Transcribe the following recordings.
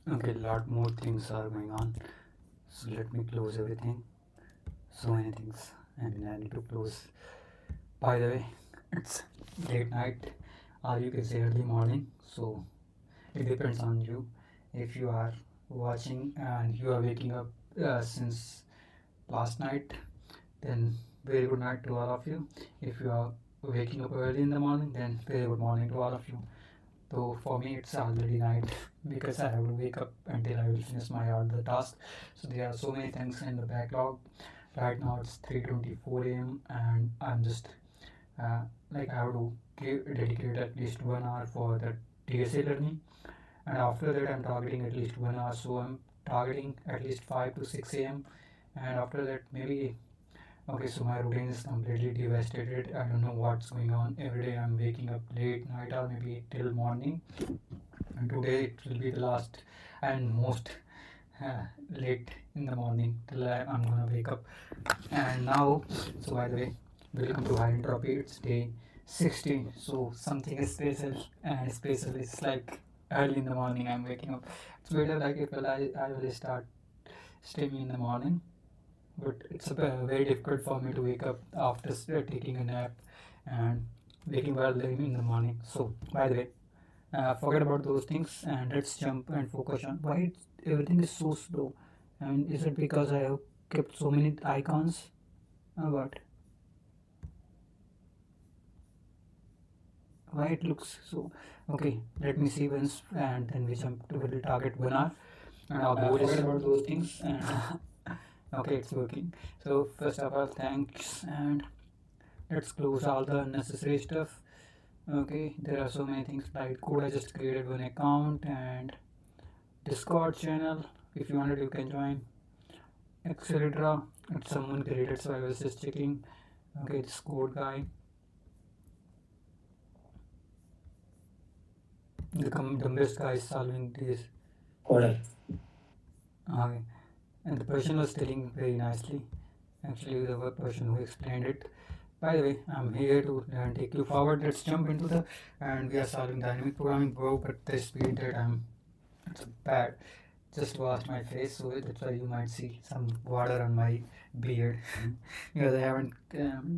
Okay, lot more things are going on. So let me close everything. So many things, and I need to close. By the way, it's late night, or you can say early morning. So it depends on you. If you are watching and you are waking up since last night, then very good night to all of you. If you are waking up early in the morning, then very good morning to all of you. So for me, it's already night because I have to wake up until I will finish my all the task. So there are so many things in the backlog. Right now it's 3:24 a.m. and I'm just uh, like I have to dedicate at least 1 hour for the DSA learning, and after that I'm targeting at least 1 hour. So I'm targeting at least 5 to 6 a.m. and after that maybe. Okay, so my routine is completely devastated. I don't know what's going on. Every day I'm waking up late night or maybe till morning, and today it will be the last and most uh, late in the morning till I'm gonna wake up. And now, so by the way, welcome to High Entropy. It's day 60. So something is special, and special is like early in the morning. I'm waking up. It's better like if I will start streaming in the morning, but it's very difficult for me to wake up after taking a nap and waking early in the morning. So by the way, forget about those things and let's jump and focus on why everything is so slow. And is it because I have kept so many icons? What? Why it looks so? Okay, let me see once and then we jump to the target 1 hour. And our goal is about those things. And okay, it's working. So first of all, thanks and let's close all the unnecessary stuff. Okay, there are so many things like code. I just created one account and Discord channel. If you wanted, you can join, etc. It's someone created, so I was just checking. Okay, this code guy, the best guy is solving this. Order. Okay, and the person was telling very nicely. Actually, the person who explained it. By the way, I'm here to take you forward. Let's jump into the and we are solving dynamic programming, bro. But the speed that it's bad. Just washed my face, so that's why you might see some water on my beard because I haven't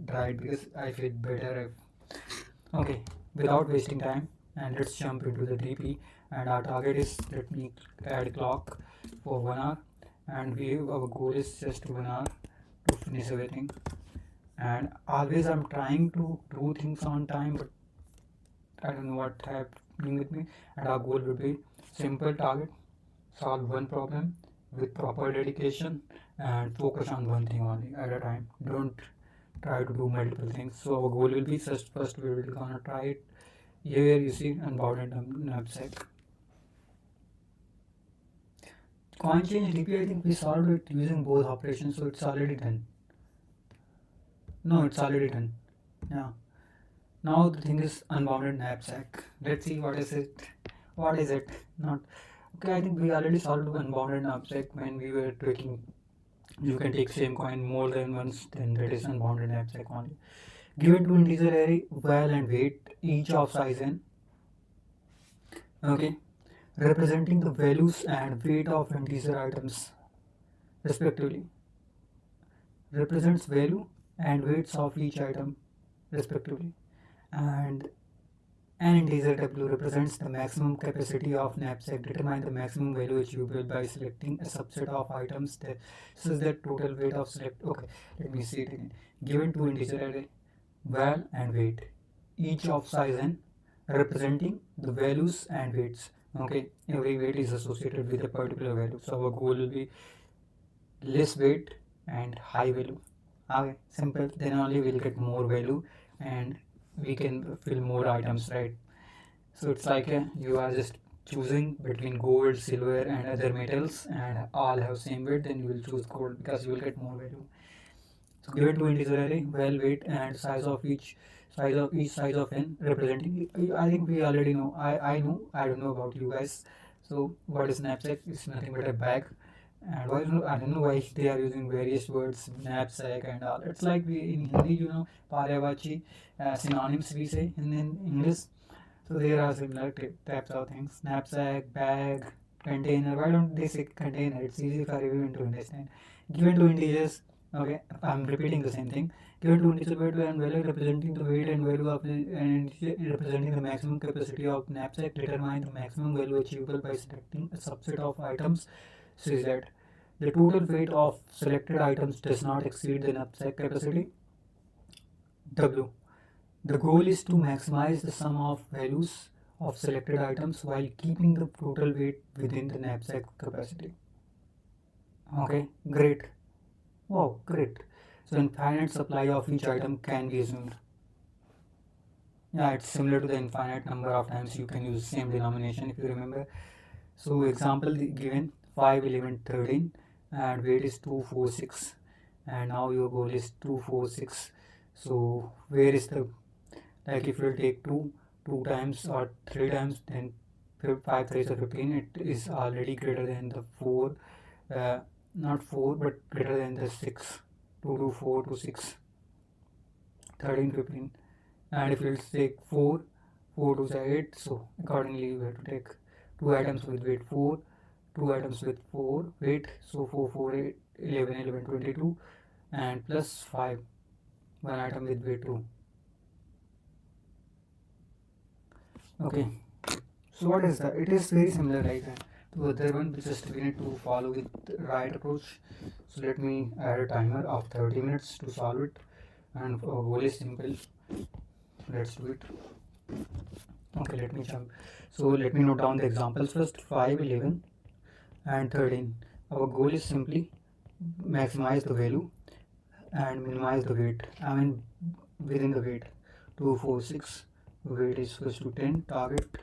dried because I feel better. Okay, without wasting time, and let's jump into the DP. And our target is let me add clock for 1 hour, and our goal is just 1 hour to finish everything. And always I'm trying to do things on time, but I don't know what happening with me. And our goal will be simple target: solve one problem with proper dedication and focus on one thing only at a time. Don't try to do multiple things. So our goal will be first we will gonna try it. Here you see unbounded knapsack. Coin change DP, I think we solved it using both operations, so it's already done. No, it's already done. Yeah. Now the thing is unbounded knapsack. Let's see what is it. What is it? Not okay. I think we already solved unbounded knapsack when we were taking. You can take same coin more than once. Then that is unbounded knapsack only. Given to integer array, val and weight each of size n. Okay, representing the values and weight of integer items respectively. Represents value and weights of each item respectively. And an integer w represents the maximum capacity of knapsack. Determine the maximum value achievable by selecting a subset of items that such that total weight of select. Okay, let me see it again. Given two integer array, val and weight, each of size n, representing the values and weights. Okay, every weight is associated with a particular value. So our goal will be less weight and high value. Okay, simple. Then only we'll get more value and we can fill more items, right? So it's like you are just choosing between gold, silver, and other metals, and all have same weight. Then you will choose gold because you will get more value. So given to integer array, well, weight, and size of n representing. I think we already know. I know. I don't know about you guys. So what is knapsack? It's nothing but a bag. And I don't know why they are using various words, knapsack and all. It's like we in Hindi, paravachi, synonyms we say in English. So there are similar types of things: knapsack, bag, container. Why don't they say container? It's easy for everyone to understand. Given two integers, okay, I'm repeating the same thing. Given two integers weight and value representing the weight and value of the and representing the maximum capacity of knapsack, determine the maximum value achievable by selecting a subset of items such that the total weight of selected items does not exceed the knapsack capacity. W. The goal is to maximize the sum of values of selected items while keeping the total weight within the knapsack capacity. Okay, great. Wow, great. So infinite supply of each item can be assumed. Yeah, it's similar to the infinite number of times you can use same denomination if you remember. So example given 5, 11, 13 and weight is 2, 4, 6 and now your goal is 2, 4, 6. So where is the, like if you take 2 times or 3 times, then 5 3 is 15, it is already greater than the 4, not 4 but greater than the 6. 2 to 4 to 6, 13, 15. And if you take 4 to 8, so accordingly you have to take 2 items with weight 4, 2 items with 4 weight, so 4 4 8 11 11 22 and plus 5, 1 item with weight 2. Okay, so what is that? It is very similar like that to other one, just we need to follow with the right approach. So let me add a timer of 30 minutes to solve it, and our goal is simple. Let's do it. Okay, let me jump. So let me note down the examples first. 5, 11 and 13. Our goal is simply maximize the value and minimize the weight. I mean within the weight. 2, 4, 6. Weight is equals to 10. Target.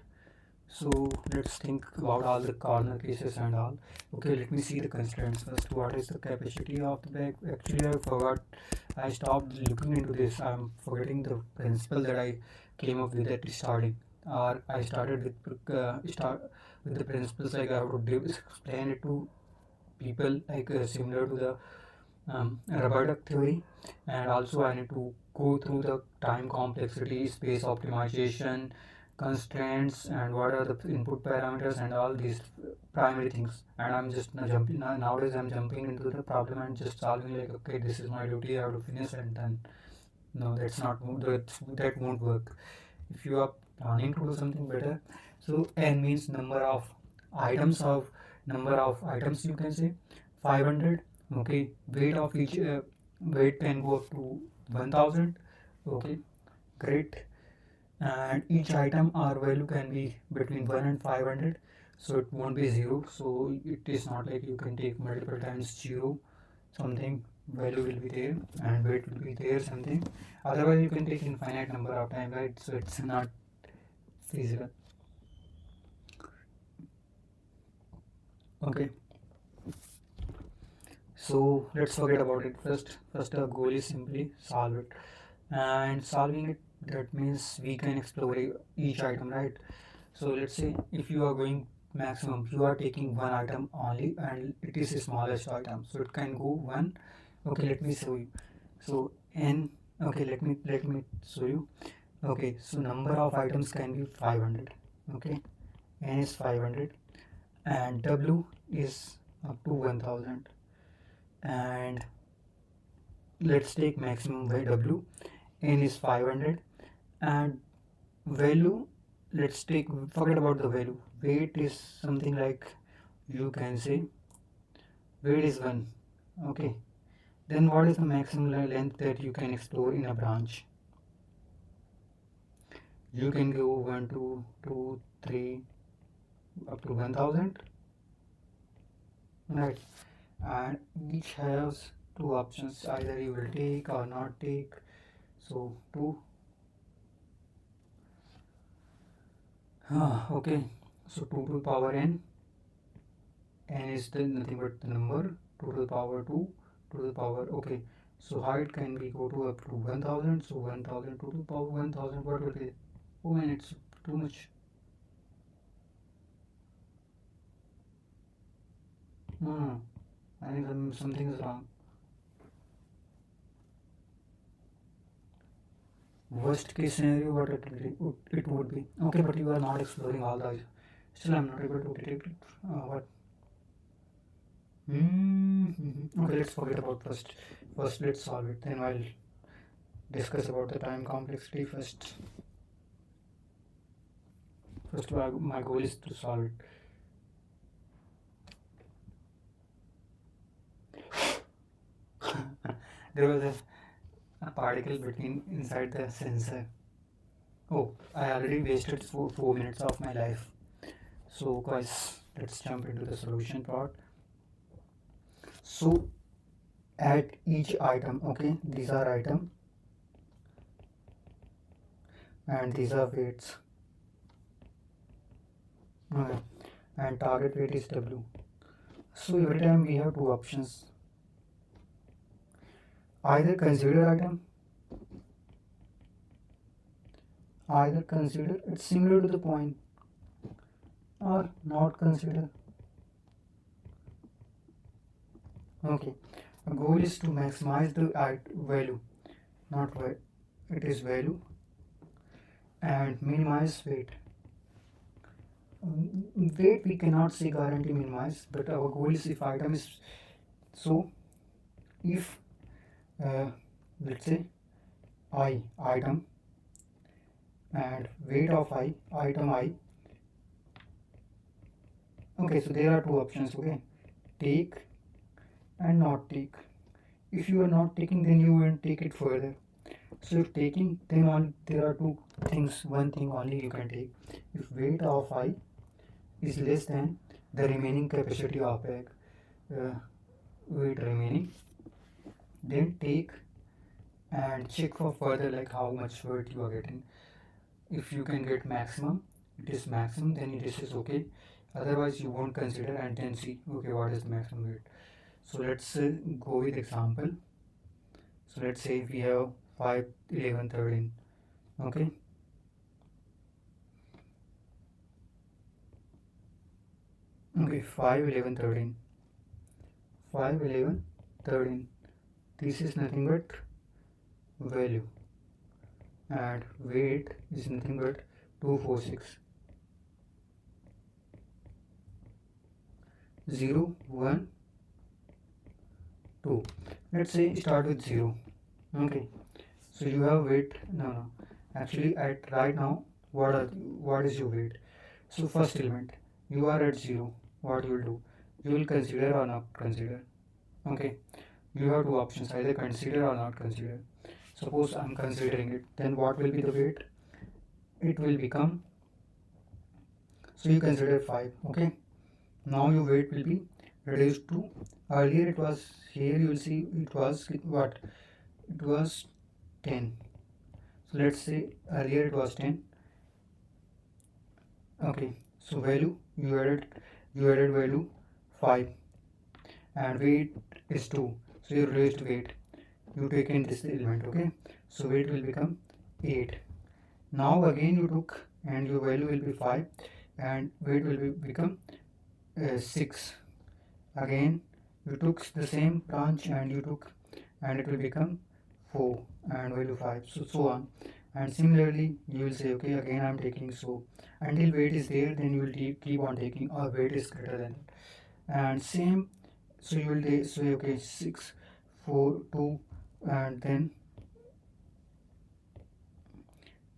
So let's think about all the corner cases and all. Okay, let me see the constraints first. What is the capacity of the bag? Actually, I forgot. I stopped looking into this. I'm forgetting the principle that I came up with at the starting. Or I started with the principles like I have to explain it to people like similar to the rubber duck theory, and also I need to go through the time complexity, space optimization, constraints, and what are the input parameters and all these primary things. And I'm just jumping nowadays. I'm jumping into the problem and just solving like, okay, this is my duty. I have to finish and done. No, that's not that won't work. If you are planning to do something better, so n means number of items you can say 500. Okay, weight of each weight can go up to 1000. Okay, great. And each item or value can be between 1 and 500, so it won't be 0. So it is not like you can take multiple times 0 something, value will be there and weight will be there something. Otherwise you can take infinite number of time, right? So it's not feasible. Okay, so let's forget about it. First our goal is simply solve it, and solving it, that means we can explore each item, right? So let's say if you are going maximum, you are taking one item only and it is the smallest item, so it can go one. Okay, let me show you. So n, okay, let me show you. Okay, so number of items can be 500. Okay, n is 500 and w is up to 1000, and let's take maximum by w. N is 500 and value, let's take, forget about the value. Weight is something like, you can say weight is 1. Okay, then what is the maximum length that you can explore in a branch? You can go 1 2 2 3 up to 1000, right? And each has two options, either you will take or not take. So 2. Okay, so 2 to the power n. N is the nothing but the number. 2 to the power 2, 2 to the power, okay, so height can be go to up to 1000. So 1000 2 to the power 1000, what will be? Oh man, it's too much. No, I think something is wrong. Worst case scenario, what it would be? Okay, but you are not exploring all the Still I'm not able to detect it. What? Okay, let's forget about first let's solve it, then I'll discuss about the time complexity. First my goal is to solve it. There was a particle between inside the sensor. Oh, I already wasted 4 minutes of my life. So guys, let's jump into the solution part. So at each item, okay, these are item and these are weights. Okay, and target weight is W. So every time we have two options. Either consider it's similar to the point, or not consider. Okay, the goal is to maximize the value, not weight, it is value, and minimize weight. Weight we cannot say guarantee minimize, but our goal is if item is so, if let's say I item and weight of item I. Okay, so there are two options. Okay, take and not take. If you are not taking, then you will take it further. So if taking, then there are two things. One thing only you can take. If weight of I is less than the remaining capacity of bag, weight remaining, then take and check for further, like how much weight you are getting. If you can get maximum, it is maximum, then this is okay. Otherwise you won't consider and then see, okay, what is the maximum weight. So let's go with example. So let's say we have 5, 11, 13. Okay, okay, 5, 11, 13. 5, 11, 13. This is nothing but value, and weight is nothing but 246. 0, 1, 2. Let's say start with 0. Okay, so you have weight. No, actually at right now, what is your weight? So first element, you are at 0. What you will do? You will consider or not consider. Okay, you have two options, either consider or not consider. Suppose I'm considering it, then what will be the weight? It will become, so you consider 5. Okay, now your weight will be reduced to, earlier it was, here you will see it was what, it was 10. So let's say earlier it was 10. Okay, so value you added value 5 and weight is 2, so you reduced weight, you take in this element. Okay, so weight will become 8. Now again you took and your value will be 5 and weight will become 6. Again you took the same branch and you took, and it will become 4 and value 5, so on. And similarly you will say, okay, again I'm taking, so until weight is there, then you will keep on taking, or weight is greater than it. And same, so you will say, okay, 6, 4, 2, and then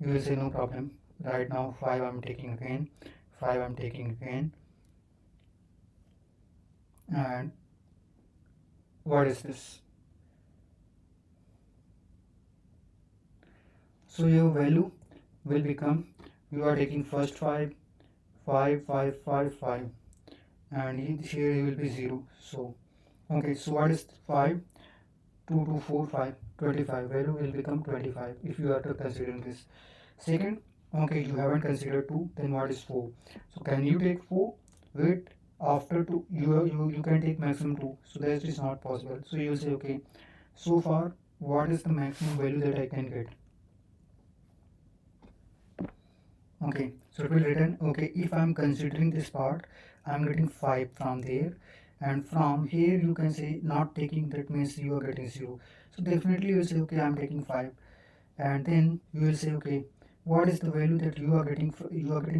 you will say no problem, right now 5 I'm taking again, 5 I'm taking again. And what is this? So your value will become, you are taking first 5, 5, 5, 5, 5, and here you will be 0. So okay, so what is 5? 2, 2, 4, 5, 25. Value will become 25 if you are to consider this. Second, okay, you haven't considered 2, then what is 4? So can you take 4? Wait, after 2 you can take maximum 2, so that is not possible. So you will say, okay, so far what is the maximum value that I can get? Okay, so it will return, okay, if I'm considering this part, I'm getting 5 from there, and from here you can say not taking, that means you are getting 0. So definitely you will say, okay, I'm taking 5, and then you will say, okay, what is the value that you are getting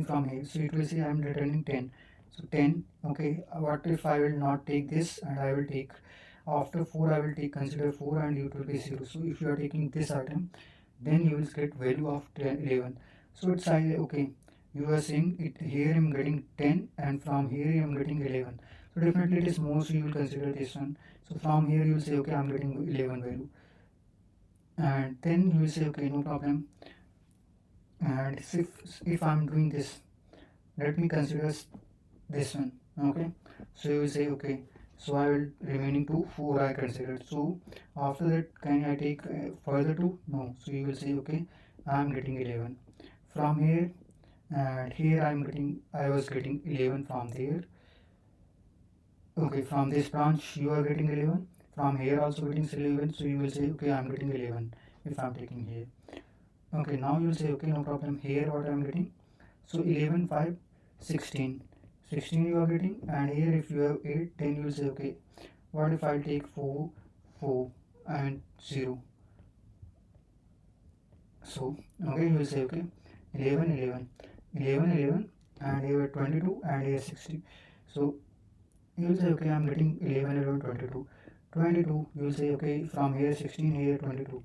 from here. So it will say I am returning 10. So 10, okay, what if I will not take this and I will take after 4, I will take consider 4 and it will be 0. So if you are taking this item, then you will get value of 10, 11. So it's okay, you are saying it here I'm getting 10 and from here I'm getting 11. So definitely it is more, so you will consider this one. So from here you will say okay, I'm getting 11 value, and then you will say okay, no problem. And if I'm doing this, let me consider this one. Okay, so you will say okay, so I will remaining to 4 I considered. So after that, can I take further 2? No. So you will say okay, I'm getting 11 from here, and here I was getting 11 from there. Okay, from this branch you are getting 11, from here also getting 11. So you will say okay, I'm getting 11 if I'm taking here. Okay, now you will say okay, no problem, here what I'm getting. So 11, 5, 16. 16 you are getting, and here if you have 8, then you will say okay, what if I take 4, 4 and 0. So okay, you will say okay, 11, 11, 11, 11, and here 22 and here 60. So you will say okay, I'm getting 11, 11, 22. 22 you will say okay, from here 16, here 22.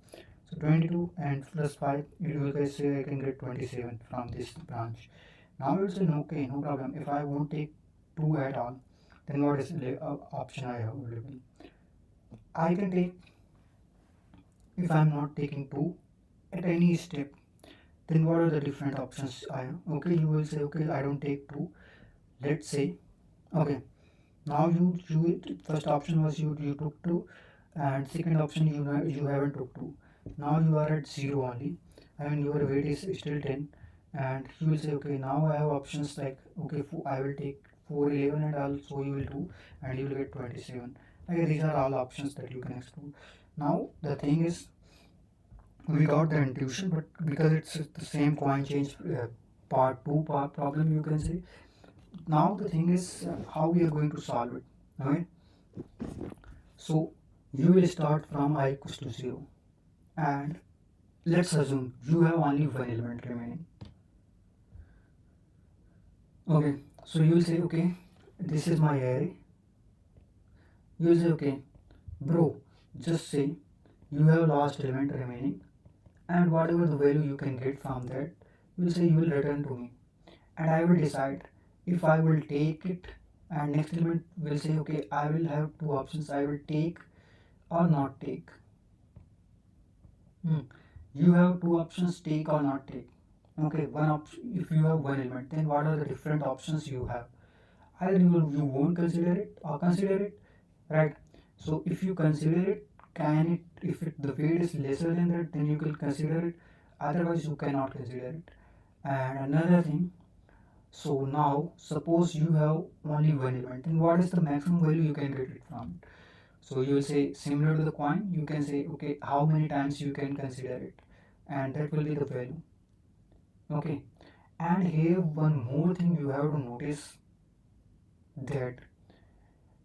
So 22 and plus 5, you will guys say I can get 27 from this branch. Now you will say no, okay, no problem, if I won't take 2 at all, then what is the option I have available? I can take, if I am not taking 2 at any step, then what are the different options I have? Okay, you will say okay, I don't take 2. Let's say okay, now you first option was you took 2, and second option you haven't took 2. Now you are at 0 only, I mean your weight is still 10, and you will say okay, now I have options like okay, I will take 4, 11, and also you will do, and you will get 27. Okay, these are all options that you can explore. Now the thing is, we got the intuition, but because it's the same coin change part 2 part problem, you can say. Now the thing is how we are going to solve it. Okay, so you will start from I equals to 0, and let's assume you have only one element remaining. Okay, so you will say okay, this is my array. You will say okay, bro, just say you have last element remaining, and whatever the value you can get from that, you will say you will return to me, and I will decide if I will take it. And next element will say okay, I will have two options, I will take or not take. You have two options, take or not take. Okay, one option, if you have one element, then what are the different options you have? Either you won't consider it or consider it, right? So if you consider it, can it, if the weight is lesser than that, then you can consider it, otherwise you cannot consider it. And another thing, so now suppose you have only one element, then what is the maximum value you can get it from? So you will say similar to the coin, you can say okay, how many times you can consider it, and that will be the value. Okay, and here one more thing you have to notice, that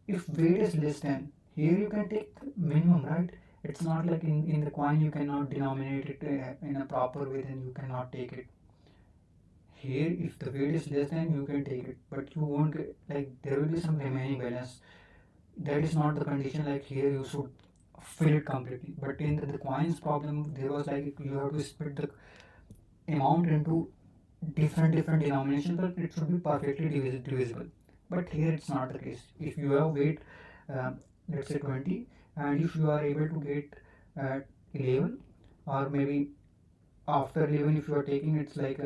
if weight is less than, here you can take minimum, right? It's not like in the coin you cannot denominate it in a proper way, then you cannot take it. Here if the weight is less than, you can take it, but you won't get, like there will be some remaining balance. That is not the condition, like here you should fill it completely, but in the coins problem there was like you have to split the amount into different denominations, but it should be perfectly divisible. But here it's not the case. If you have weight uh, let's say 20, and if you are able to get 11, or maybe after 11 if you are taking, it's like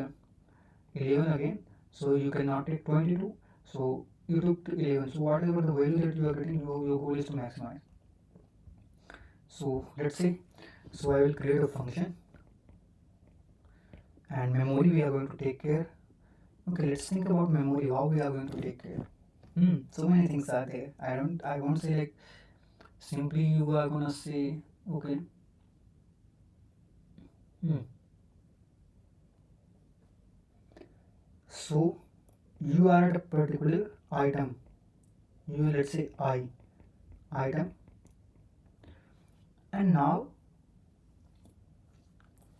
11 again, so you cannot take 22, so you took 11. So whatever the value that you are getting, your goal is to maximize. So let's say, so I will create a function, and memory we are going to take care. Okay, let's think about memory, how we are going to take care. So many things are there. I won't say like simply you are gonna say okay. So you are at a particular item. You let's say item, and now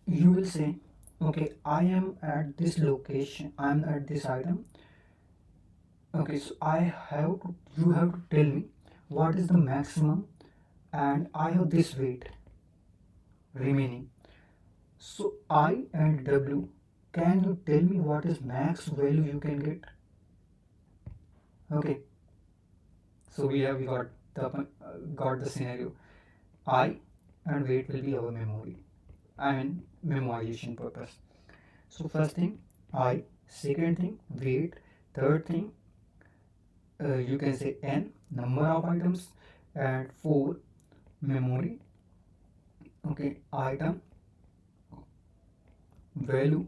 you will say Okay, I am at this location, I am at this item. Okay, so you have to tell me what is the maximum, and I have this weight remaining. So I and W, can you tell me what is max value you can get? Okay, so we got the scenario. I and weight will be our memory. I mean memorization purpose. So first thing I, second thing weight, third thing you can say n number of items, and four memory. Okay, item value,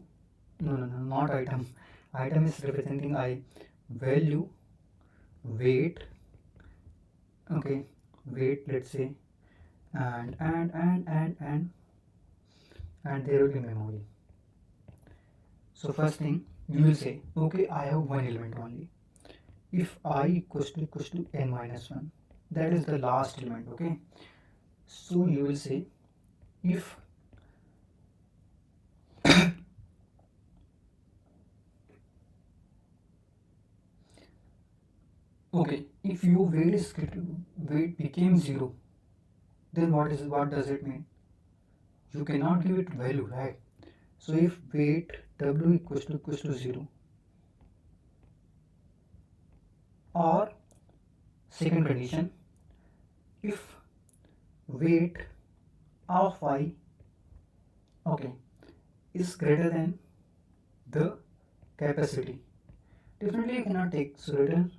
no, not item. Item is representing I, value, weight. Okay, weight, let's say, and there will be memory. So first thing you will say, okay, I have one element only. If I equals to n minus 1, that is the last element. Okay, so you will say if okay, if your weight became 0, then what does it mean? You cannot give it value, right? So if weight w equals to 0, or second condition, if weight of I, okay, is greater than the capacity, definitely you cannot take, so return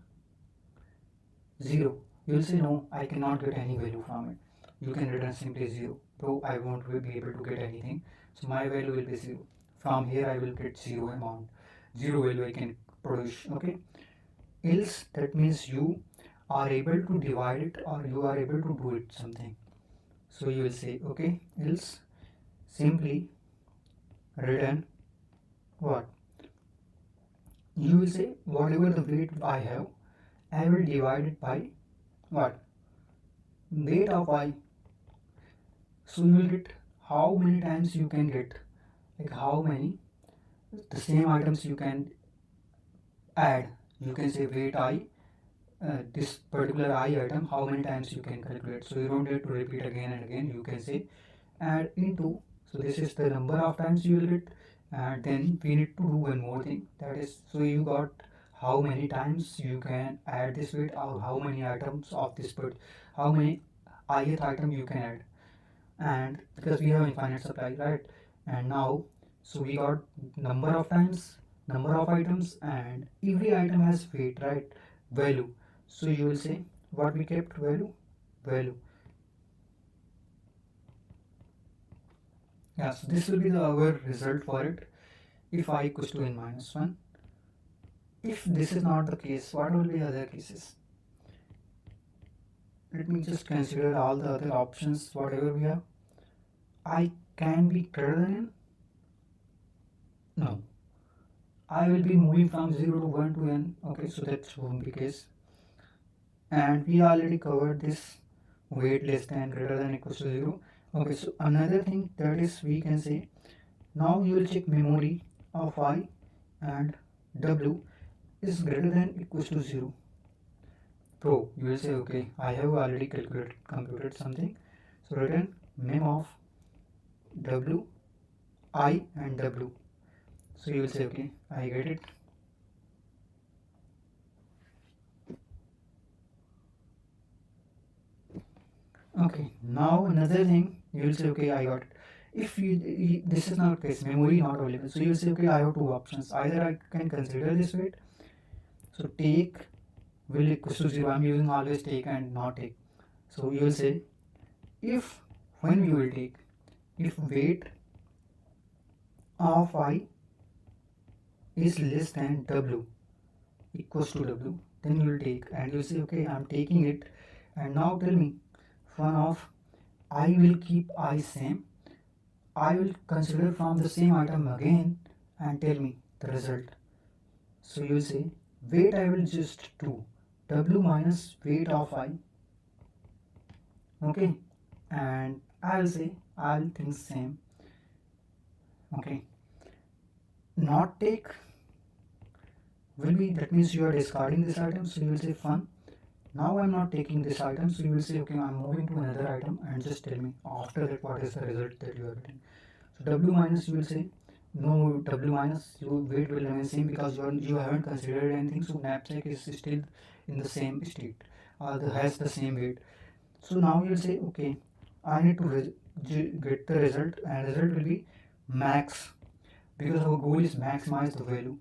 0. You will say no, I cannot get any value from it. You can return simply 0. Bro, I won't be able to get anything, so my value will be 0. From here I will get 0 amount, 0 value I can produce. Okay, else that means you are able to divide it, or you are able to do it something. So you will say okay, else simply return what? You will say whatever the weight I will divide it by what? Weight of I. So you will get how many times you can get, like how many the same items you can add. You can say weight I, this particular I item, how many times you can calculate. So you don't need to repeat again and again. You can say add into. So this is the number of times you will get, and then we need to do one more thing. That is, so you got how many times you can add this weight, or how many items of this bird, how many ith item you can add. And because we have infinite supply, right? And now, so we got number of times, number of items, and every item has weight, right? Value. So you will say what we kept, value. Yeah, so this will be our result for it if I equals to n minus 1. If this is not the case, what will be other cases? Let me just consider all the other options, whatever we have. I can be greater than n? No. I will be moving from 0 to 1 to n. Okay, so that won't be case. And we already covered this weight less than greater than equals to 0. Okay, so another thing that is, we can say, now you will check memory of I and W is greater than equals to 0. Pro, you will say okay, I have already computed something. So return mem of W, I and W. So you will say okay, I get it. Okay, now another thing, you will say okay, I got it. If this is not case, memory not available, so you will say okay, I have two options. Either I can consider this weight, so take will equals to 0. I'm using always take and not take. So you will say if, when you will take, if weight of I is less than W equals to W, then you will take, and you will say okay, I'm taking it. And now tell me, one of I will keep I same, I will consider from the same item again, and tell me the result. So you will say weight I will just do W minus weight of I. Okay, and I will say I'll think same. Okay, not take will be, that means you are discarding this item, so you will say fun. Now I'm not taking this item, so you will say okay, I'm moving to another item, and just tell me after that what is the result that you are getting. So w minus, you will say no, w minus, your weight will remain same because you haven't considered anything, so knapsack is still in the same state, has the same weight. So now you will say okay, I need to get the result, and result will be max, because our goal is maximize the value,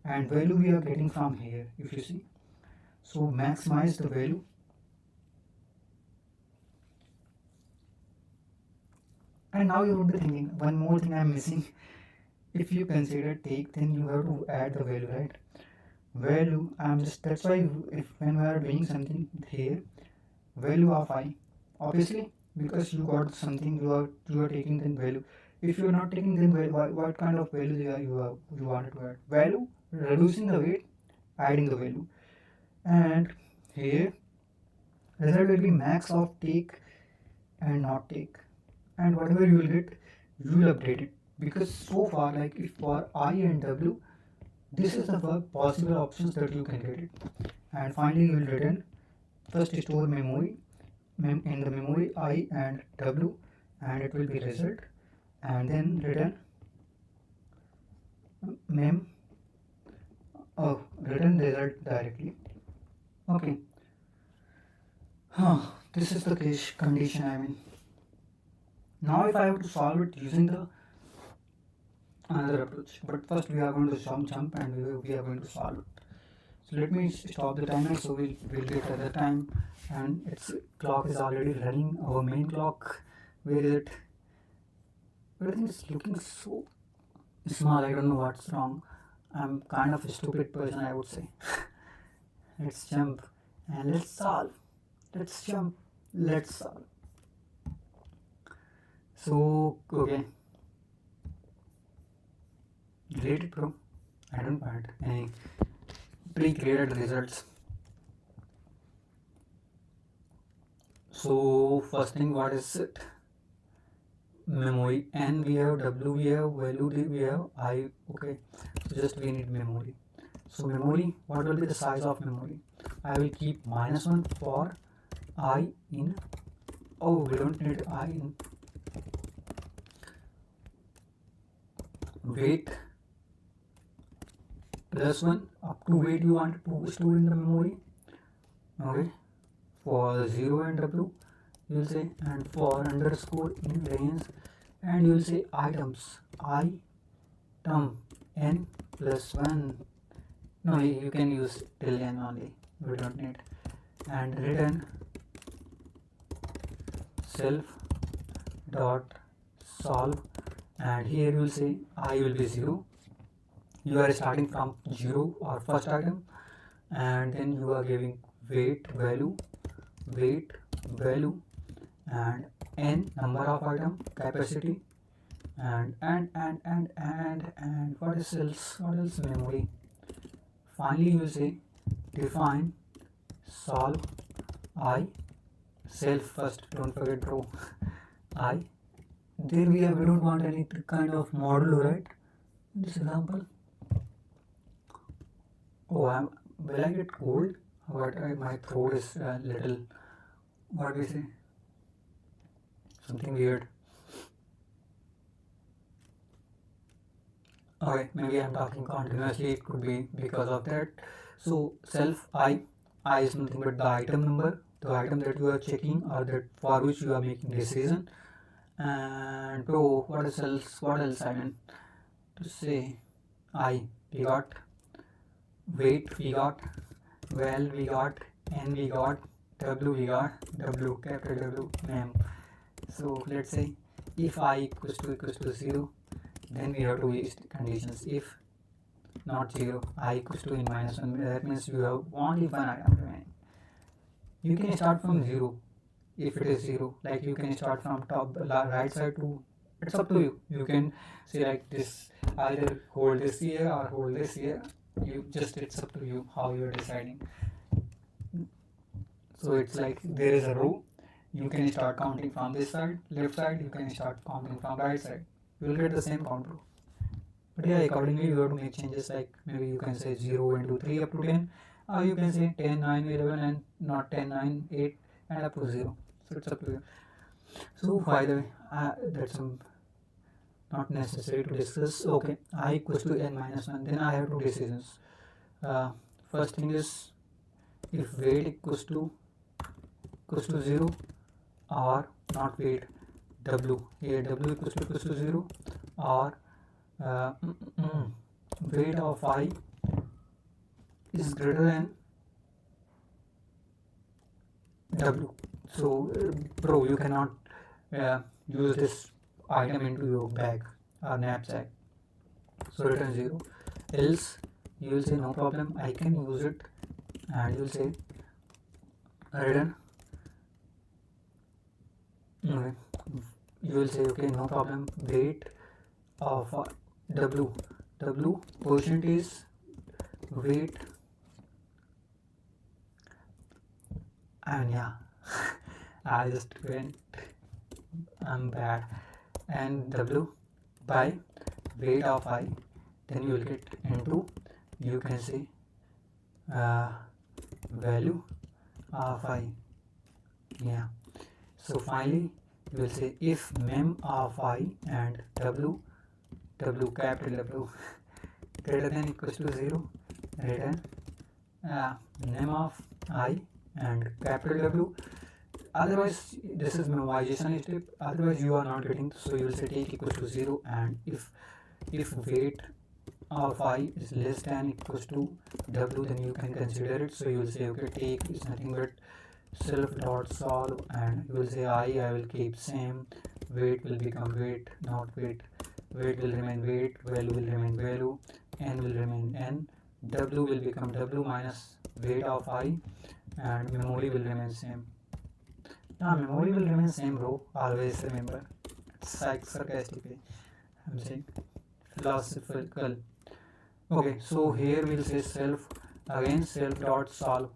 and value we are getting from here, if you see. So maximize the value, and now you would be thinking one more thing I'm missing. If you consider take, then you have to add the value, right? Value, I'm just, that's why if when we are doing something here, value of I, obviously because you got something, you are taking then value. If you are not taking, then what kind of value you wanted to add? Value, reducing the weight, adding the value, and here result will be max of take and not take, and whatever you will get, you will update it, because so far, like if for I and W, this is the possible options that you can get it. And finally you will return, first store memory, in the memory I and W, and it will be result, and then return mem, oh, return result directly. Okay. This is the case condition, I mean. Now if I have to solve it using the another approach, but first we are going to jump and we are going to solve it. So let me stop the timer, so we'll get other time, and its clock is already running, our main clock. Where is it? Everything is looking so small, I don't know what's wrong. I'm kind of a stupid person, I would say. Let's jump and let's solve. Let's jump, let's solve. So okay, delete it, bro. I don't want any pre-created results. So first thing, what is it? Memory, and we have W, we have value, we have I. Okay, so just we need memory. So memory, what will be the size of memory? I will keep -1 for I in, oh, we don't need I in weight, +1 up to weight you want to store in the memory. Okay, for 0 and W you will say, and for underscore in range, and you will say items, item n +1. No, you can use till n only, we don't need. And return self dot solve, and here you will say I will be 0. You are starting from 0 or first item, and then you are giving weight value, and n number of item, capacity, and what else? Memory. Finally you will say define solve I, self first, don't forget, bro. I, there we don't want any kind of modulo, right? In this example, oh, will I get cold? My throat is a little, what do we say, something weird. Okay, maybe I'm talking continuously, it could be because of that. So self I is nothing but the item number, the item that you are checking or that for which you are making decision. And bro, what else I mean to say? I, we got weight, we got well, we got n, we got W, we got W, capital W, mem. So let's say if I equals to 0, then we have to use conditions. If not 0, I equals to n -1, that means you have only one item remaining. You can start from 0 if it is 0, like you can start from top right side to, it's up to you. You can say like this, either hold this here or hold this here. It's up to you how you're deciding. So it's like there is a row, you can start counting from this side, left side, you can start counting from right side, you will get the same count, bro. But yeah, accordingly you have to make changes, like maybe you can say 0 into 3 up to 10, or you can say 10 9 11 and not 10 9 8 and up to 0. So it's up to you. So by the way, that's not necessary to discuss. Okay, I equals to n minus 1, then I have two decisions. uh, First thing is, if weight equals to 0 or not weight, w, here w equals to 0 or uh, weight of I is greater than w. So bro, you cannot use this item into your bag or knapsack, so return 0. Else you will say no problem, I can use it, and you will say return, okay. You will say okay, no problem, weight of w percentage weight, and yeah, I just went, I'm bad, and w by weight of I, then you will get into, you can say value of I, yeah. So finally you will say if mem of I and w capital W greater than equals to 0, return name of I and capital W. Otherwise this is memorization step, otherwise you are not getting, so you will say take equals to 0, and if weight of I is less than equals to W, then you can consider it. So you will say okay, take is nothing but self dot solve, and you will say I will keep same, weight will become weight, not weight, weight will remain weight, value will remain value, n will remain n, w will become w minus weight of I, and memory will remain same. Yeah, memory will remain same bro, always remember. It's like sarcastically I'm saying, philosophical. Okay, so here we'll say self, again self dot solve.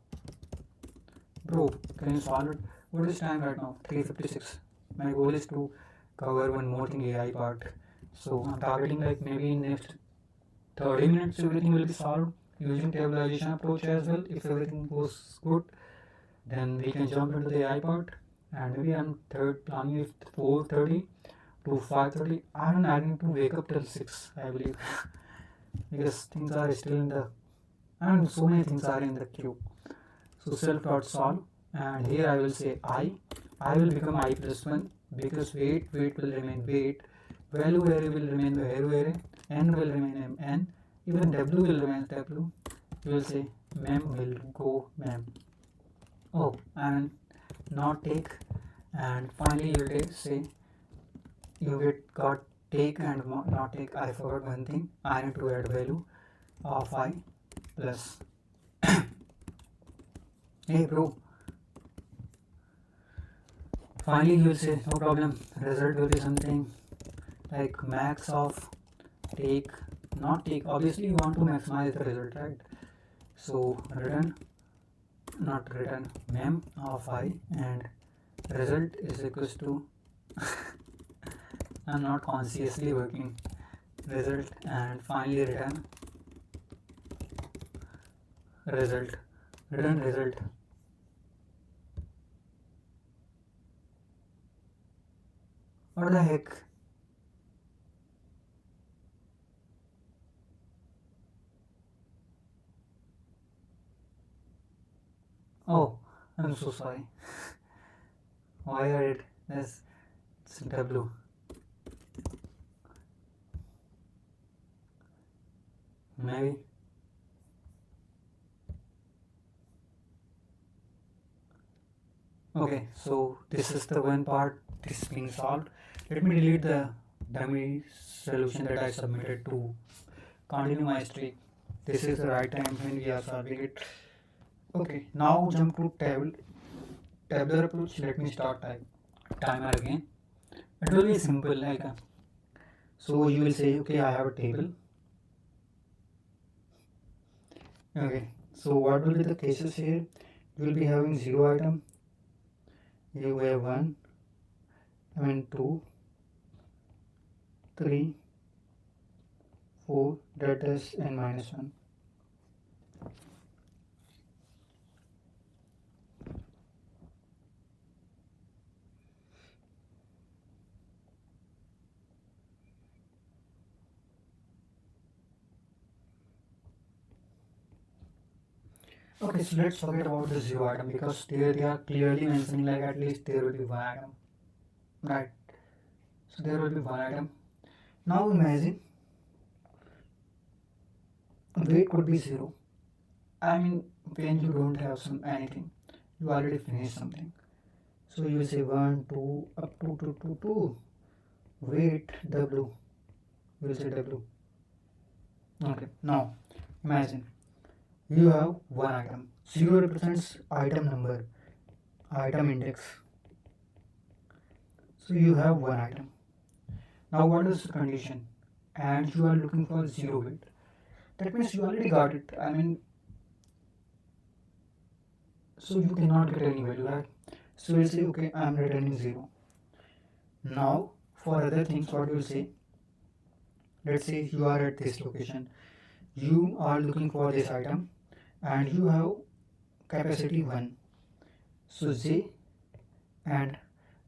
Bro, can you solve it? What is time right now? 3:56. My goal is to cover one more thing, AI part. So I'm targeting like maybe in next 30 minutes everything will be solved using tabularization approach as well. If everything goes good, then we can jump into the AI part. And maybe I'm planning if 4:30 to 5:30. I don't know, I need to wake up till 6, I believe. Because things are still in the, I mean, so many things are in the queue. So self dot solve, and here I will say I will become I plus 1, because weight will remain weight, value array will remain value array, n will remain n, even w will remain w. You will say mem will go mem. Oh, and not take, and finally you will say you got take and not take. I forgot one thing, I need to add value of I plus. Hey bro, finally you will say no problem, result will be something like max of take, not take, obviously you want to maximize the result, right? So return, not return, mem of I, and result is equals to I'm not consciously working, result, and finally return result, return result. What the heck? Oh, I'm so sorry. Why are it this? It's W. Maybe. Okay, so this is the one part this is being solved. Let me delete the dummy solution that I submitted to continue my streak. This is the right time when we are solving it. Okay, now jump to tabular approach. Let me start timer again. It will be simple, like so you will say okay, I have a table. Okay, so what will be the cases here? You will be having 0 item, you have 1, I mean 2, 3, 4 that is n minus 1. Okay, so let's forget about the 0 item because there they are clearly mentioning like at least there will be one item, right? So there will be one item. Now imagine weight could be 0. I mean, when you don't have some anything, you already finished something. So you will say 1, 2, up to 2, 2, 2. Weight W. You will say W. Okay. Now imagine you have one item. 0 represents item number, item index. So you have one item. Now what is the condition? And you are looking for 0 weight. That means you already got it. I mean, so you cannot get any value, right? So you'll say, okay, I'm returning 0. Now for other things, what you will say? Let's say you are at this location. You are looking for this item and you have capacity 1. So J, and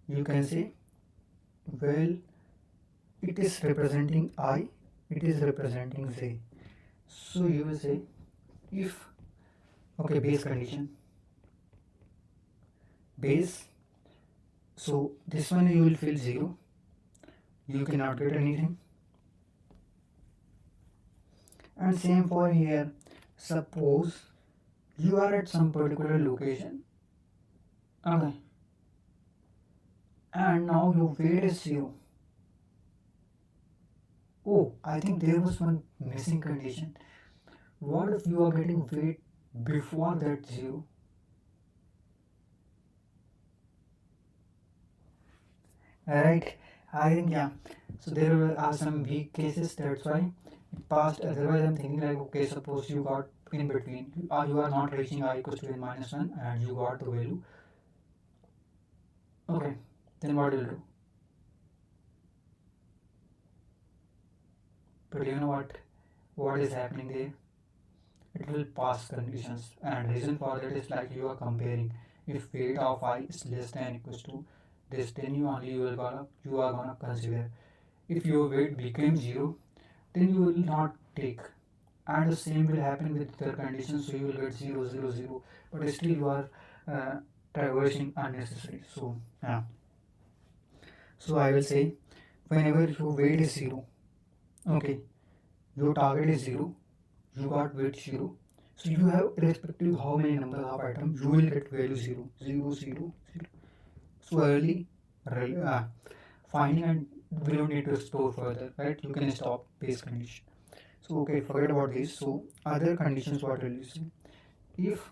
you can say, well, it is representing I, it is representing J. So you will say if, okay, base condition, base, so this one you will fill 0, you cannot get anything. And same for here, suppose you are at some particular location, okay, and now your weight is 0. Oh, I think there was one missing condition. What if you are getting weight before that 0? Alright, I think yeah. So there are some weak cases, that's why it passed. Otherwise, I'm thinking like, okay, suppose you got in between, you are not reaching I equals to n minus 1 and you got the value. Okay, then what will you do? But you know what is happening there? It will pass conditions, and reason for that is like you are comparing. If weight of I is less than equals to this, then you are gonna consider. If your weight becomes 0, then you will not take, and the same will happen with the conditions. So you will get 0, 0, 0, but still you are traversing unnecessary. So yeah. So I will say, whenever your weight is 0, okay, your target is 0, you got weight 0, so you have, irrespective how many number of items, you will get value 0, 0, 0, 0. So early finding, and we don't need to explore further, right? You can stop base condition. So okay, forget about this. So other conditions, what will you say? If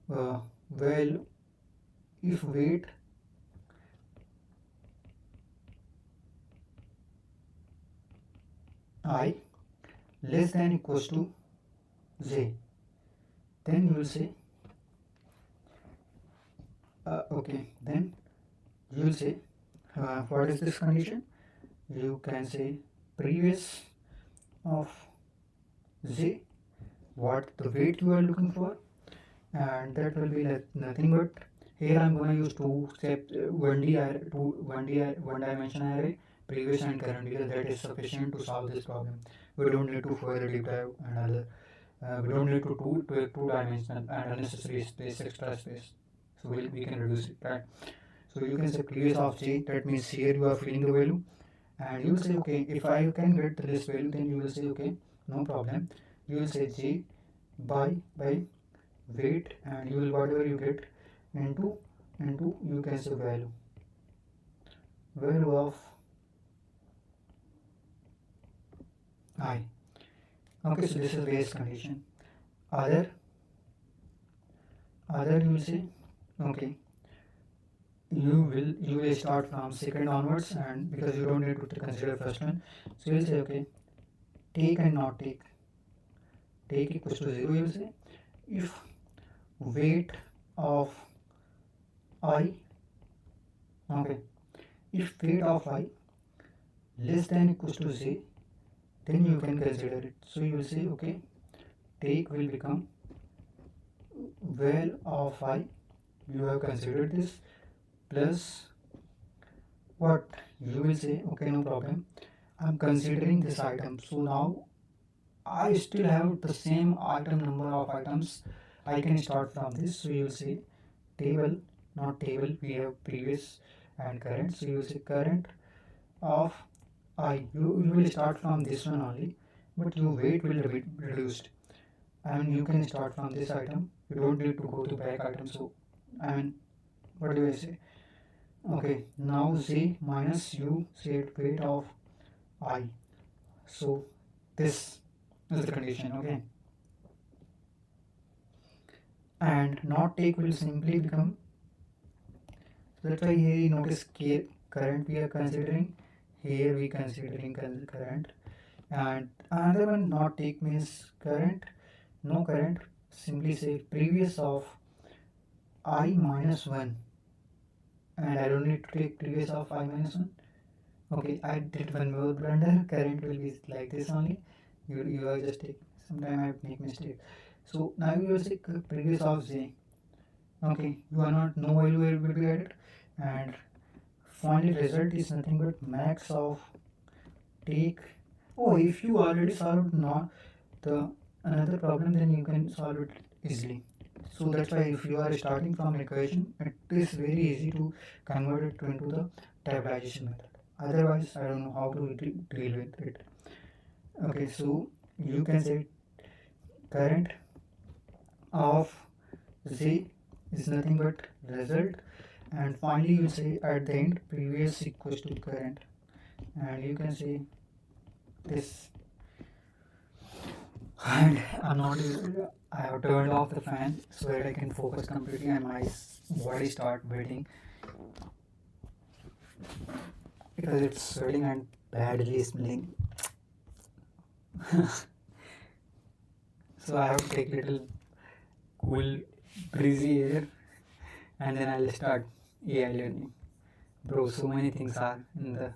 well, if weight I less than equals to J, then you will say okay, then you will say what is this condition? You can say previous of J, what the weight you are looking for, and that will be like nothing but, here I'm going to use two step 1D array, one dimension array, previous and current, because that is sufficient to solve this problem. We don't need to further deep dive and other. We don't need to two dimensional and unnecessary space, extra space. So we can reduce it, right? So you can say previous of J, that means here you are filling the value, and you will say, okay, if I can get this value, then you will say, okay, no problem. You will say J by weight, and you will, whatever you get, into you can say value of I. Okay, so this is base condition. Other you will say, okay, you will start from second onwards, and because you don't need to consider first one, so you will say, okay, take and not take equals to 0. You will say if weight of I, okay, if weight of I less than equals to J, then you can consider it. So you will say okay, take will become val of I, you have considered this, plus what you will say, okay, no problem, I'm considering this item. So now I still have the same item number of items. I can start from this. So you will say table, not table, we have previous and current. So you will say current of I. You will start from this one only, but your weight will be reduced. I mean, you can start from this item. You don't need to go to back item. So, I mean, what do I say? Okay, now Z minus you said weight of I. So, this is the condition, okay? And not take will simply become, so that's why here you notice current we are considering, here we considering current, and another one not take means current, no current, simply say previous of I minus 1, and I don't need to take previous of I minus 1. Okay, I did one more blunder, current will be like this only, you are just taking, sometime I make mistake. So now you will say previous of Z. Okay, you are not, no value will be added, and finally result is nothing but max of take. Oh, if you already solved not the another problem, then you can solve it easily. So that's why if you are starting from an equation, it is very easy to convert it into the tabulation method. Otherwise, I don't know how to deal with it. Okay, so you can say current of Z is nothing but result, and finally you say at the end previous equals to current, and you can say this. And I'm not even, I have turned off the fan so that I can focus completely and my body start breathing because it's sweating and badly smelling. So I have to take little cool breezy air and then I'll start AI learning. Bro, so many things are in the.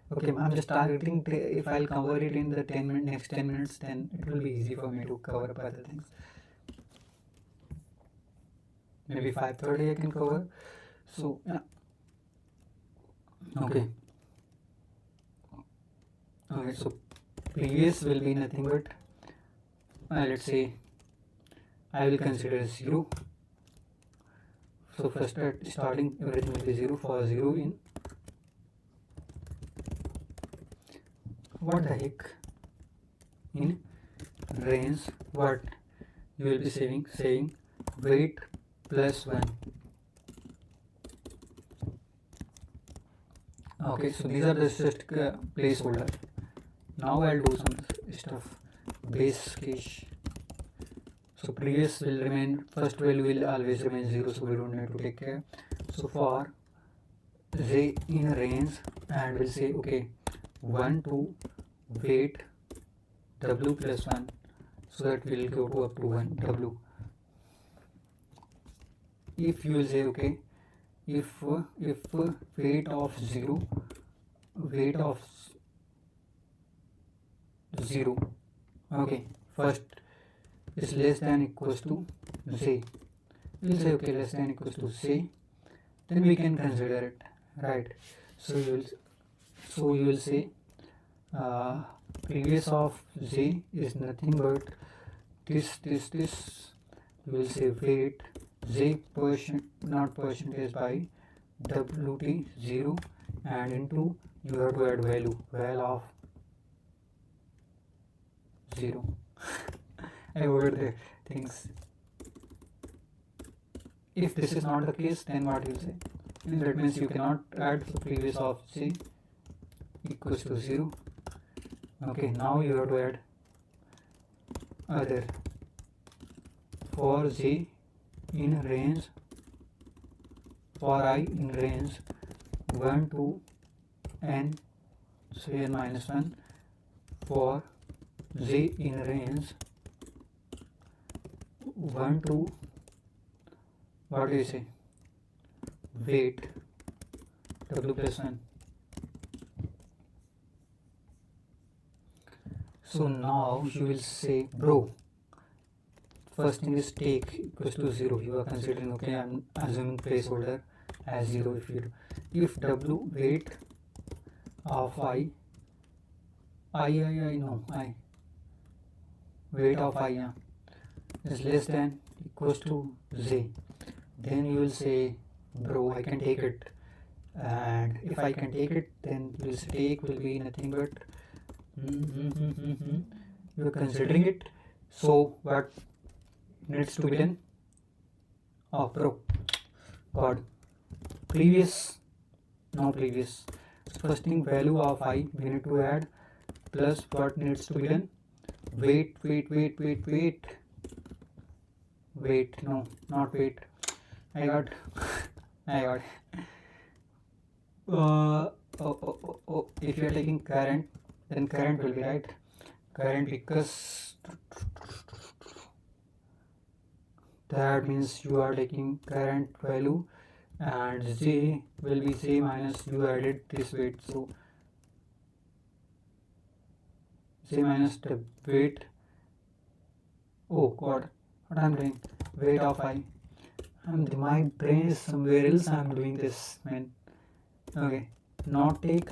Okay, I'm just targeting. If I'll cover it in the next 10 minutes, then it will be easy for me to cover up other things. Maybe 5:30 I can cover. So yeah. Okay. Okay. So previous will be nothing but let's say I will consider 0. So first at starting everything will be 0 for 0 in what the heck in range what you will be saying weight plus 1. Okay, so these are the just placeholder. Now I'll do some stuff. Base case. So previous will remain, first value will always remain 0, so we don't need to take care. So for Z in range, and we'll say okay 1 to weight W plus 1, so that will go to up to 1 W. If you will say okay, if weight of 0 okay, first is less than equals to Z, we'll say okay less than equals to Z, then we can consider it, right? So you will say previous of Z is nothing but this, you will say weight Z not percentage by WT 0 and into you have to add val of 0. I ordered the things. If this is not the case, then what you will say? That means you cannot add the previous of Z equals to 0. Okay, now you have to add other for Z in range, for I in range 1 to n, so n minus 1, for Z in range 1 to, what do you say, weight W plus 1. So now you will say, bro, first thing is take equals to 0. You are considering, okay, I'm assuming placeholder as 0. If w weight of I no, I weight of I, yeah, is less than equals to z, then you will say, bro, I can take it. And if I can take it, then you will say take will be nothing but you are considering it. So what needs to be done? Oh, bro, God, previous, no previous. First thing, value of I we need to add, plus what needs to be done? Wait, no, not wait. I got I got if you are taking current, then current will be right. Current, because that means you are taking current value, and z will be z minus you added this weight, so z minus the weight. Oh God, what I'm doing? Weight of I. My brain is somewhere else. I'm doing this, man. Okay, not take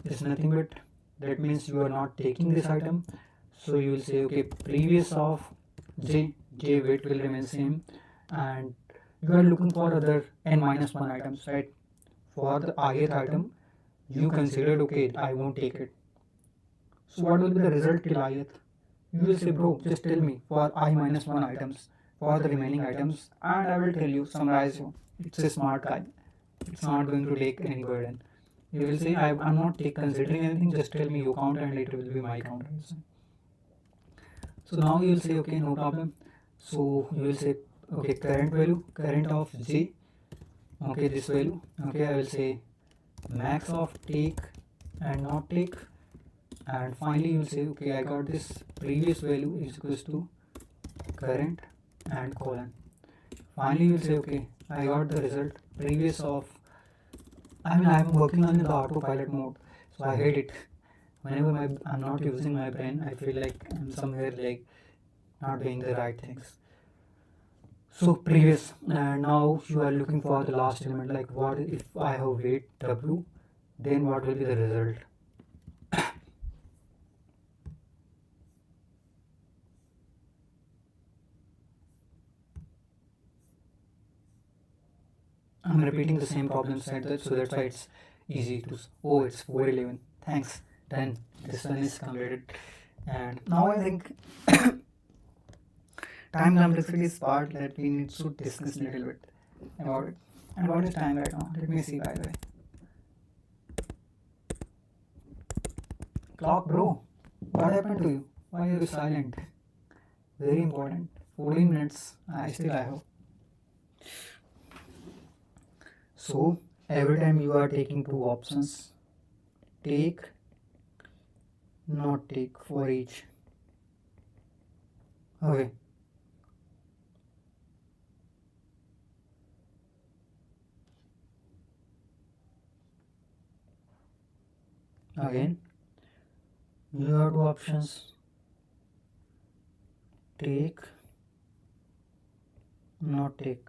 is nothing but that means you are not taking this item. So you will say, okay, previous of j weight will remain same, and you are looking for other n minus 1 items, right? For the ith item, you considered, okay, I won't take it. So what will be the result till ith? You will say, bro, just tell me for I minus 1 items for the remaining items, and I will tell you, summarize you. It's a smart guy. It's not going to take any burden. You will say, I'm not considering anything, just tell me your count and later will be my count. So now you will say, okay, no problem. So you will say, okay, current value, current of j, okay, this value, okay, I will say max of take and not take, and finally you will say, okay, I got this previous value is equals to current and colon. Finally you will say, okay, I got the result previous of, I'm working on the autopilot mode, so I hate it. Whenever I'm not using my brain, I feel like I'm somewhere like not doing the right things. So previous, and now you are looking for the last element, like what if I have weight w, then what will be the result? I'm repeating the same problem set that, so that's why it's easy to. Oh, it's 411. Thanks. Done. This one is completed. And now I think time complexity is part that we need to discuss a little bit about it. And what is time right now? Let me see, by the way. Clock, bro. What happened to you? Why are you silent? Very important. 14 minutes. I have. So every time you are taking two options, take, not take for each. Okay. Again, you have two options, take, not take.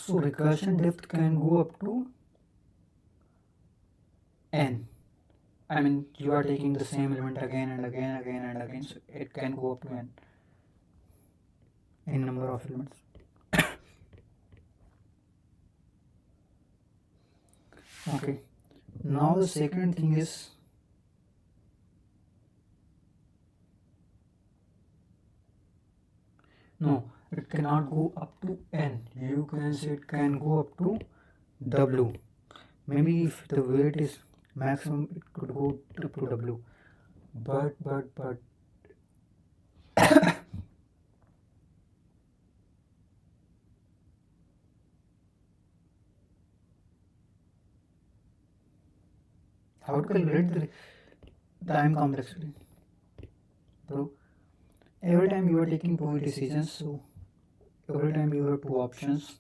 So recursion depth can go up to n. I mean, you are taking the same element again and again, so it can go up to n in number of elements. Okay, now the second thing is, no, it cannot go up to n. You can say it can go up to w. Maybe if the weight is maximum, it could go up to w. But how to calculate the time complexity? Bro, every time you are taking two decisions, so every time you have two options,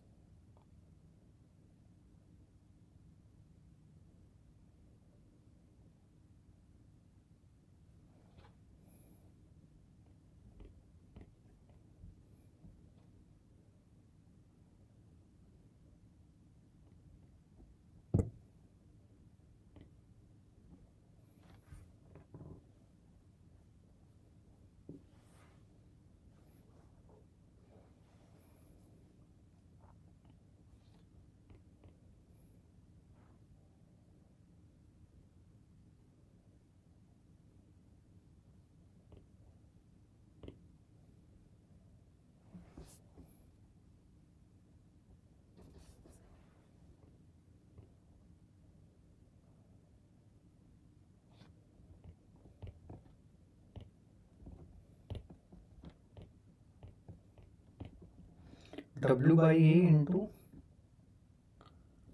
W by A into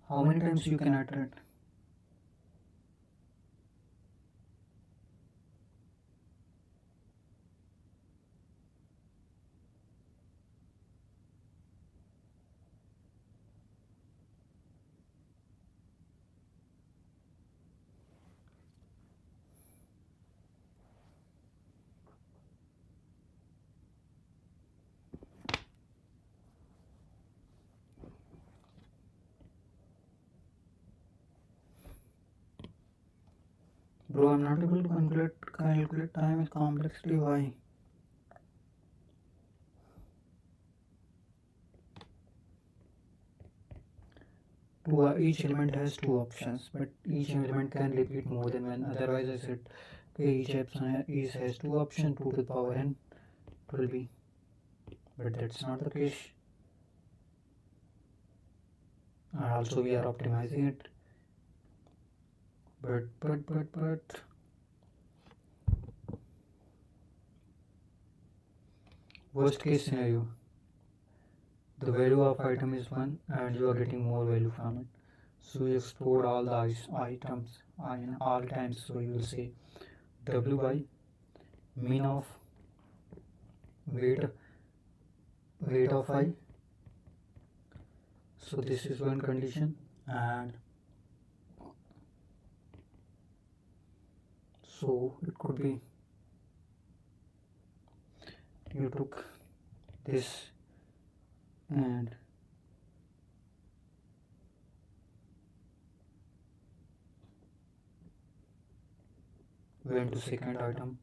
how many times you can iterate. Bro, I'm not able to calculate time with complexity. Why? Each element has two options, but each element can repeat more than one. Otherwise, I said each has two options, 2 to the power n will be. But that's not the case. And also, we are optimizing it. But worst case scenario, the value of item is 1 and you are getting more value from it. So you explore all the items in all times. So you will say W by mean of weight of I. So this is one condition, and so it could be you took this and went to second item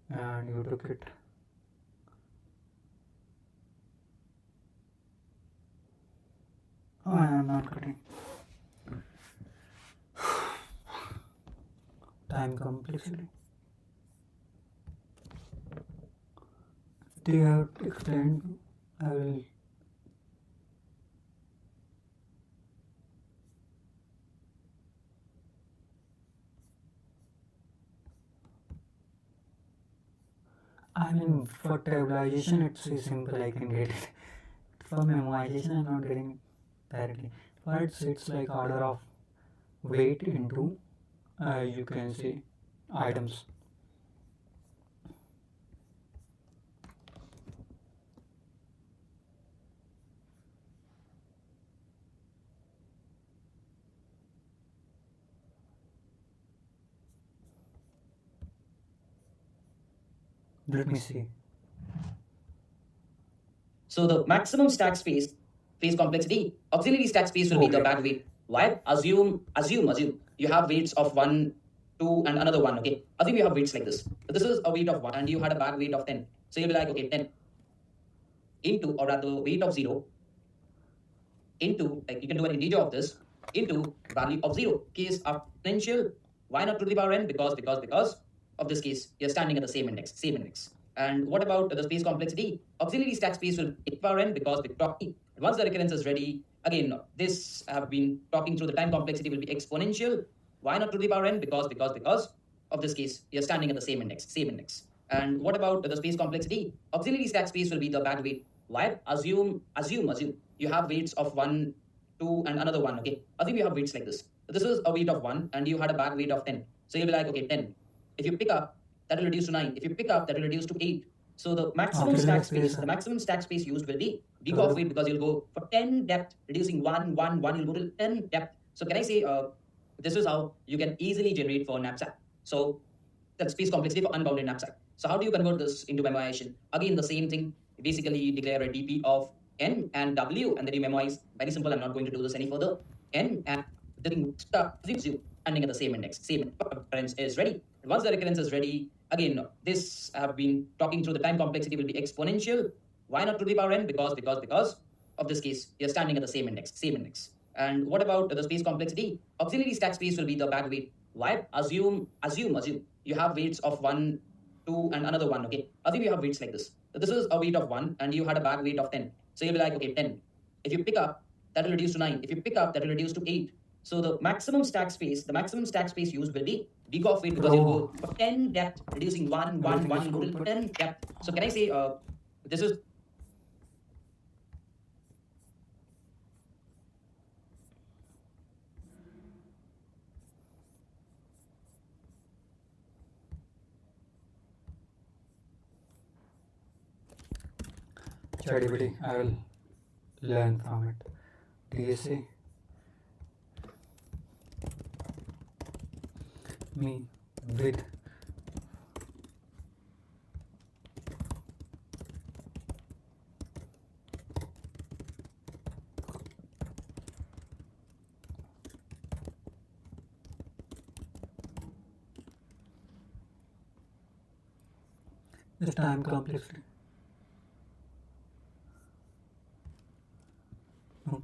and you took it. I am not cutting. Time complexity. They have explained. I will. I mean, for tabulation, it's so simple. I can get it. For memorization, I'm not getting it directly. But it's like order of weight into, you can say, items. Let me see. So the maximum stack space complexity, auxiliary stack space will be the bag weight. Why? Assume you have weights of 1, 2, and another 1. Okay. Assume you have weights like this. So this is a weight of 1 and you had a bag weight of 10. So you'll be like, okay, 10 into, or rather weight of 0 into, like you can do an integer of this, into value of 0. Case exponential. Why not to the power n? Because of this case, you're standing at the same index. And what about the space complexity? Auxiliary stack space will be power n because once the recurrence is ready, again, this I have been talking through, the time complexity will be exponential. Why not to the power n? Because of this case, you're standing at the same index. And what about the space complexity? Auxiliary stack space will be the bag weight. Why? Assume you have weights of 1, 2, and another 1. Okay. Assume you have weights like this. So this is a weight of 1 and you had a bag weight of 10. So you'll be like, okay, 10. If you pick up, that will reduce to 9. If you pick up, that will reduce to 8. So the maximum stack space used will be big of weight, because you'll go for 10 depth, reducing 1, 1, 1, you'll go to 10 depth. So can I say this is how you can easily generate for knapsack. So that's space complexity for unbounded knapsack. So how do you convert this into memorization? Again, the same thing. Basically declare a dp of n and w, and then you memorize. Very simple. I'm not going to do this any further. N and the thing gives you ending at the same index. Recurrence is ready. And once the recurrence is ready, again, this I have been talking through, the time complexity will be exponential. Why not to the power n? Because of this case, you're standing at the same index. And what about the space complexity? Auxiliary stack space will be the bag weight. Why? Assume you have weights of 1, 2, and another 1. Okay. Assume you have weights like this. So this is a weight of 1 and you had a bag weight of 10. So you'll be like, okay, 10. If you pick up, that will reduce to 9. If you pick up, that will reduce to 8. So the maximum stack space used will be big of weight, because you'll go for 10 depth, reducing 1, 1, 1, you'll go to 10 depth. So can I say this is ChatGPT, I will learn from it. DSA, me with this time complexity. No.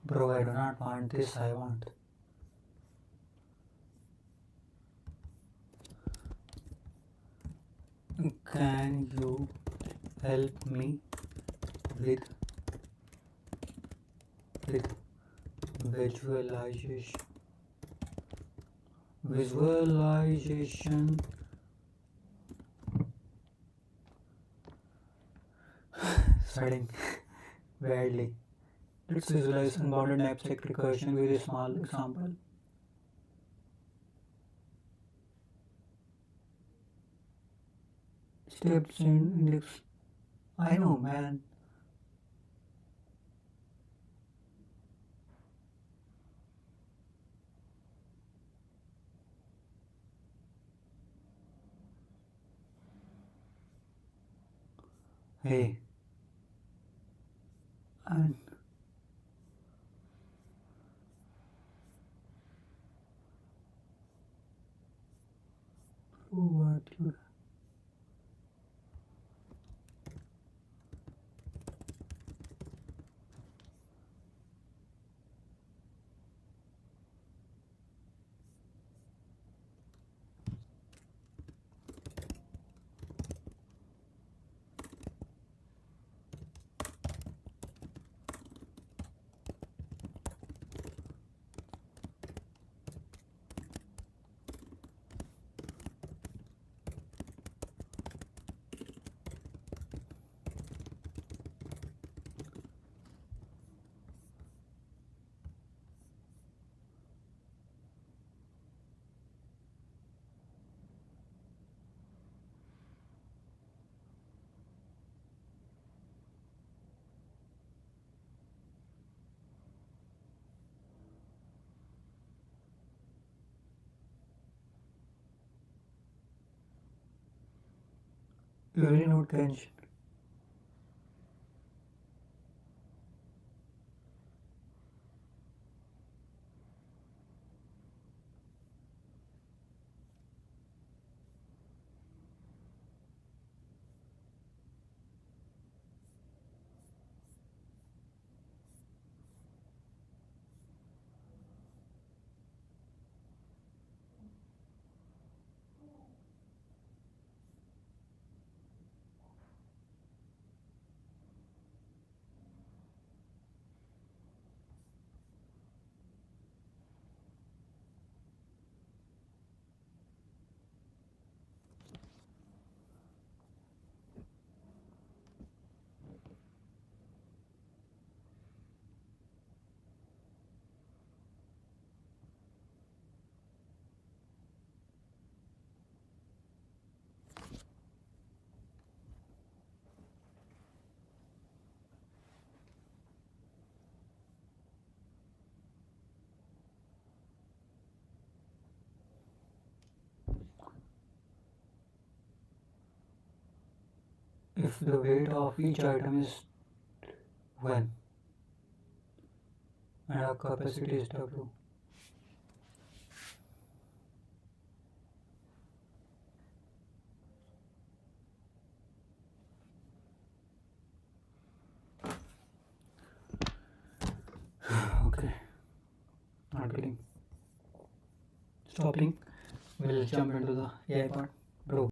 Bro, I do not want this, I want. Can you help me with visualization? Visualization. Studying badly. Let's visualize unbounded knapsack recursion with a small example. Steps in index. I know, man. Hey. And what you really not tension. If the weight of each item is 1 and our capacity is W. Okay, not getting stopping. We'll jump into the AI part. Bro,